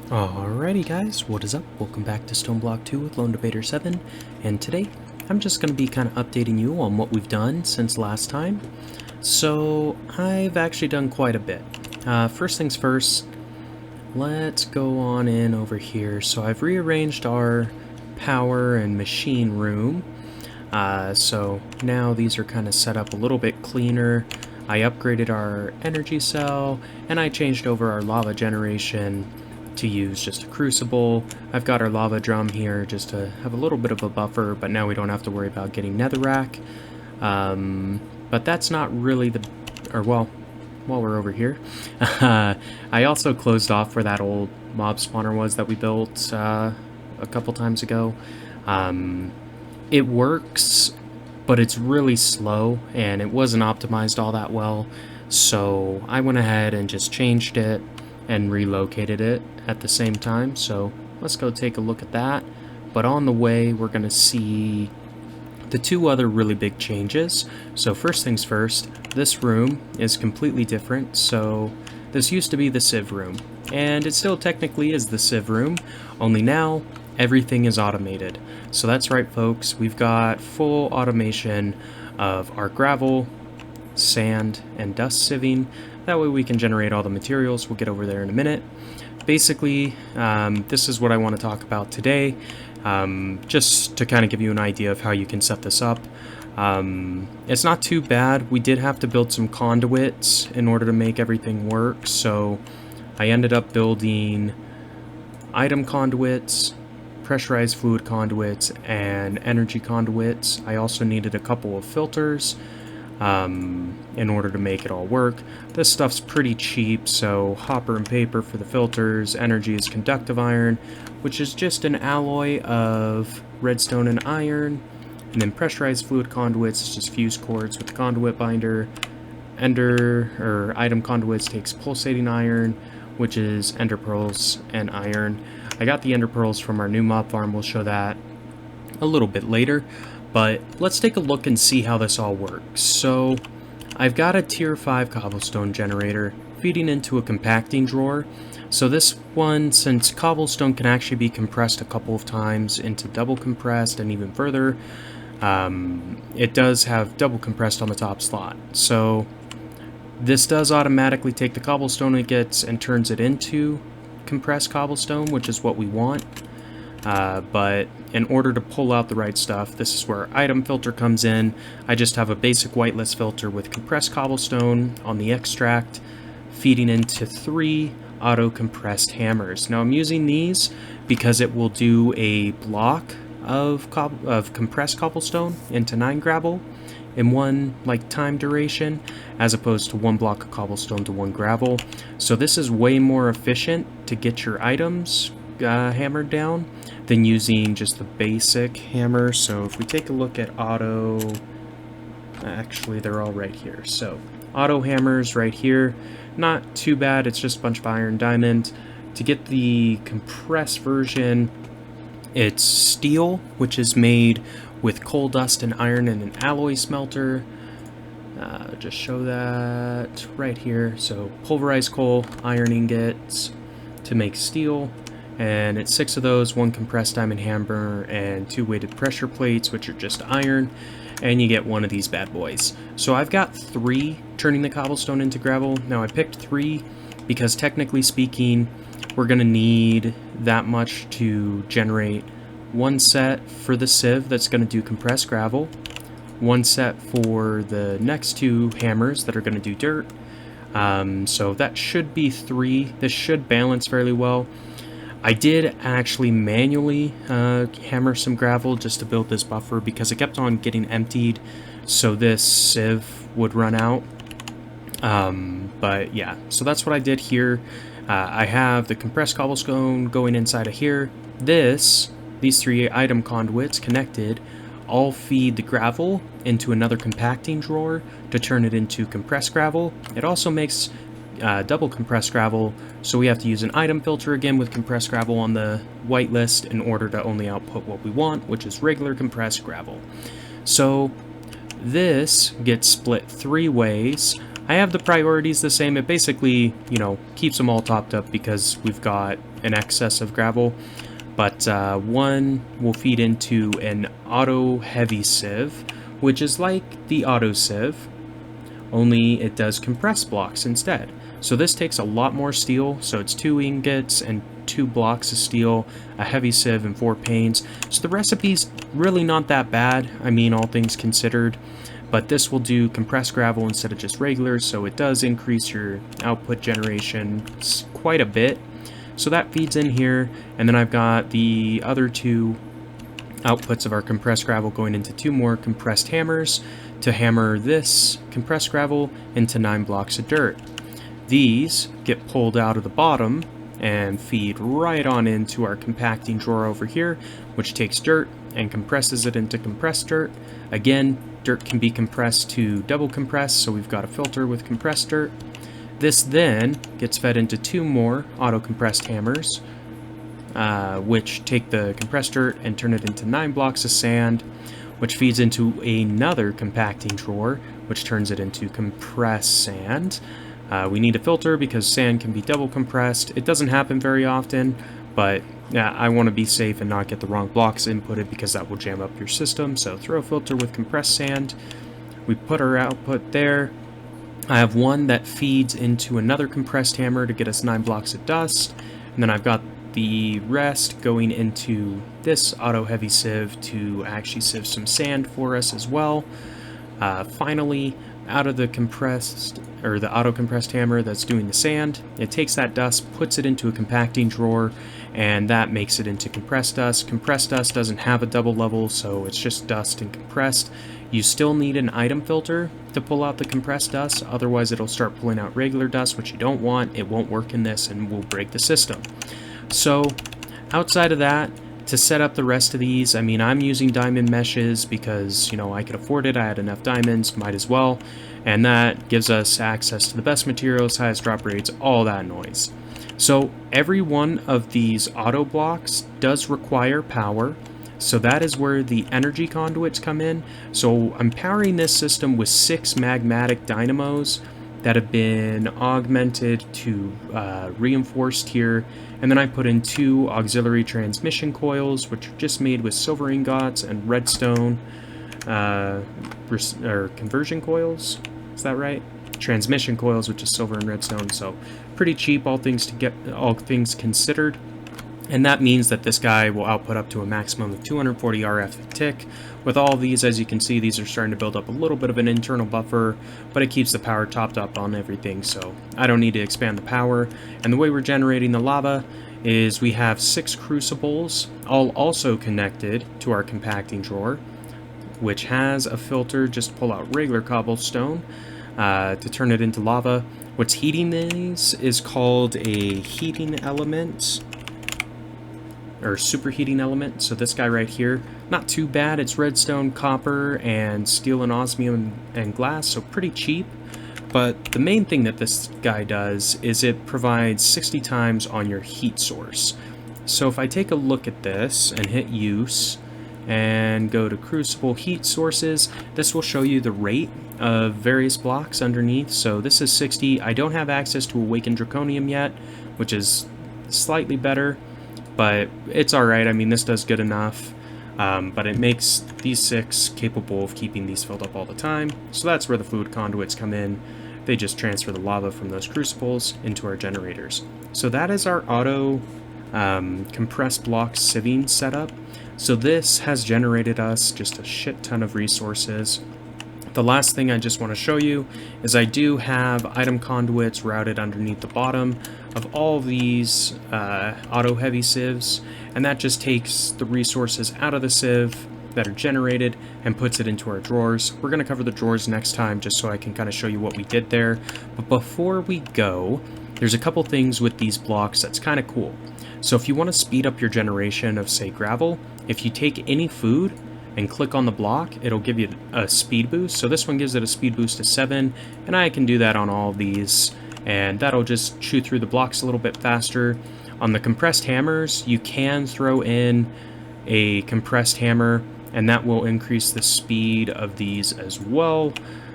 Alrighty guys, what is up? Welcome back to Stoneblock 2 with LD7, and today I'm just going to be kind of updating you on what we've done since last time. So I've actually done quite a bit. First things first, let's go on in over here. So I've rearranged our power and machine room. So now these are kind of set up a little bit cleaner. I upgraded our energy cell, and I changed over our lava generation to use just a crucible. I've got our lava drum here just to have a little bit of a buffer, but now we don't have to worry about getting netherrack. But that's not really while we're over here, I also closed off where that old mob spawner was that we built a couple times ago. It works, but it's really slow and it wasn't optimized all that well, so I went ahead and just changed it and relocated it at the same time. So let's go take a look at that. But on the way, we're going to see the two other really big changes. So first things first, this room is completely different. So this used to be the Sieve Room, and it still technically is the Sieve Room, only now everything is automated. So that's right, folks, we've got full automation of our gravel, sand, and dust sieving. That way we can generate all the materials. We'll get over there in a minute. Basically, this is what I want to talk about today, just to kind of give you an idea of how you can set this up. It's not too bad. We did have to build some conduits in order to make everything work, so I ended up building item conduits, pressurized fluid conduits, and energy conduits. I also needed a couple of filters in order to make it all work. This stuff's pretty cheap, so hopper and paper for the filters. Energy is conductive iron, which is just an alloy of redstone and iron, and then pressurized fluid conduits is just fuse cords with the conduit binder. Item conduits takes pulsating iron, which is ender pearls and iron. I got the ender pearls from our new mob farm. We'll show that a little bit later. But let's take a look and see how this all works. So I've got a tier 5 cobblestone generator feeding into a compacting drawer. So this one, since cobblestone can actually be compressed a couple of times into double compressed and even further, it does have double compressed on the top slot. So this does automatically take the cobblestone it gets and turns it into compressed cobblestone, which is what we want. But in order to pull out the right stuff, this is where item filter comes in. I just have a basic whitelist filter with compressed cobblestone on the extract, feeding into 3 auto compressed hammers. Now I'm using these because it will do a block of compressed cobblestone into 9 gravel in one time duration, as opposed to 1 block of cobblestone to 1 gravel. So this is way more efficient to get your items hammered down than using just the basic hammer. So if we take a look at auto, actually they're all right here. So auto hammers right here, not too bad. It's just a bunch of iron diamond. To get the compressed version, it's steel, which is made with coal dust and iron and an alloy smelter. Just show that right here. So pulverized coal, iron ingots to make steel. And it's 6 of those, 1 compressed diamond hammer, and 2 weighted pressure plates, which are just iron, and you get 1 of these bad boys. So I've got 3 turning the cobblestone into gravel. Now I picked 3 because technically speaking, we're going to need that much to generate 1 set for the sieve that's going to do compressed gravel, 1 set for the next 2 hammers that are going to do dirt. So that should be 3. This should balance fairly well. I did actually manually hammer some gravel just to build this buffer because it kept on getting emptied, so this sieve would run out. But yeah, so that's what I did here. I have the compressed cobblestone going inside of here. These 3 item conduits connected all feed the gravel into another compacting drawer to turn it into compressed gravel. It also makes double compressed gravel, so we have to use an item filter again with compressed gravel on the whitelist in order to only output what we want, which is regular compressed gravel. So this gets split 3 ways. I have the priorities the same. It basically, keeps them all topped up because we've got in excess of gravel, but one will feed into an auto heavy sieve, which is like the auto sieve, only it does compressed blocks instead. So this takes a lot more steel, so it's 2 ingots and 2 blocks of steel, a heavy sieve, and 4 panes. So the recipe's really not that bad, I mean, all things considered, but this will do compressed gravel instead of just regular, so it does increase your output generation quite a bit. So that feeds in here, and then I've got the other 2 outputs of our compressed gravel going into 2 more compressed hammers to hammer this compressed gravel into 9 blocks of dirt. These get pulled out of the bottom and feed right on into our compacting drawer over here, which takes dirt and compresses it into compressed dirt. Again, dirt can be compressed to double compressed, so we've got a filter with compressed dirt. This then gets fed into 2 more auto compressed hammers, which take the compressed dirt and turn it into 9 blocks of sand, which feeds into another compacting drawer, which turns it into compressed sand. We need a filter because sand can be double compressed. It doesn't happen very often, but I want to be safe and not get the wrong blocks inputted because that will jam up your system. So throw a filter with compressed sand. We put our output there. I have one that feeds into another compressed hammer to get us 9 blocks of dust, and then I've got the rest going into this auto heavy sieve to actually sieve some sand for us as well. Finally, out of the the auto compressed hammer that's doing the sand, it takes that dust, puts it into a compacting drawer, and that makes it into compressed dust. Compressed dust doesn't have a double level, so it's just dust and compressed. You still need an item filter to pull out the compressed dust, otherwise it'll start pulling out regular dust, which you don't want. It won't work in this and will break the system. So outside of that, to set up the rest of these, I mean, I'm using diamond meshes because, you know, I could afford it. I had enough diamonds, might as well. And that gives us access to the best materials, highest drop rates, all that noise. So every one of these auto blocks does require power. So that is where the energy conduits come in. So I'm powering this system with 6 magmatic dynamos that have been augmented to reinforced here, and then I put in 2 auxiliary transmission coils, which are just made with silver ingots and redstone, or conversion coils, is that right? Transmission coils, which is silver and redstone, so pretty cheap, all things considered. And that means that this guy will output up to a maximum of 240 RF a tick. With all of these, as you can see, these are starting to build up a little bit of an internal buffer, but it keeps the power topped up on everything, so I don't need to expand the power. And the way we're generating the lava is we have 6 crucibles, all also connected to our compacting drawer, which has a filter just to pull out regular cobblestone to turn it into lava. What's heating these is called a heating element, or superheating element. So this guy right here, not too bad. It's redstone, copper, and steel and osmium and glass, so pretty cheap. But the main thing that this guy does is it provides 60 times on your heat source. So if I take a look at this and hit use and go to Crucible heat sources, this will show you the rate of various blocks underneath. So this is 60. I don't have access to Awakened Draconium yet, which is slightly better, but it's alright. I mean, this does good enough, but it makes these 6 capable of keeping these filled up all the time. So that's where the fluid conduits come in. They just transfer the lava from those crucibles into our generators. So that is our auto compressed block sieving setup. So this has generated us just a shit ton of resources. The last thing I just want to show you is I do have item conduits routed underneath the bottom of all of these auto heavy sieves, and that just takes the resources out of the sieve that are generated and puts it into our drawers. We're going to cover the drawers next time just so I can kind of show you what we did there. But before we go, there's a couple things with these blocks that's kind of cool. So if you want to speed up your generation of, say, gravel, if you take any food and click on the block, it'll give you a speed boost. So this one gives it a speed boost of 7, and I can do that on all of these, and that'll just chew through the blocks a little bit faster. On the compressed hammers, you can throw in a compressed hammer, and that will increase the speed of these as well.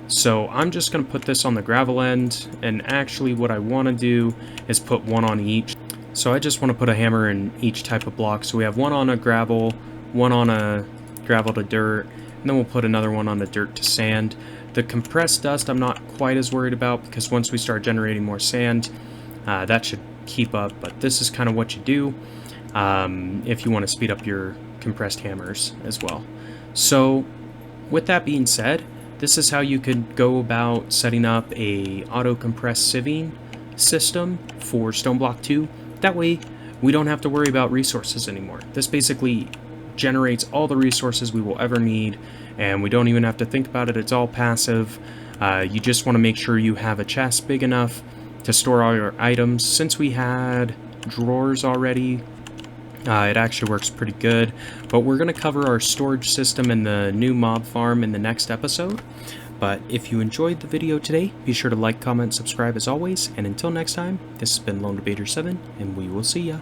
So I'm just going to put this on the gravel end, and actually what I want to do is put one on each. So I just want to put a hammer in each type of block. So we have one on a gravel, one on a gravel to dirt, and then we'll put another one on the dirt to sand. The compressed dust I'm not quite as worried about, because once we start generating more sand, that should keep up. But this is kind of what you do if you want to speed up your compressed hammers as well. So with that being said, this is how you could go about setting up a auto-compressed sieving system for Stoneblock 2. That way, we don't have to worry about resources anymore. This basically generates all the resources we will ever need, and we don't even have to think about it. It's all passive. You just want to make sure you have a chest big enough to store all your items. Since we had drawers already, it actually works pretty good. But we're going to cover our storage system in the new mob farm in the next episode. But if you enjoyed the video today, be sure to like, comment, subscribe as always. And until next time, this has been LD7, and we will see ya.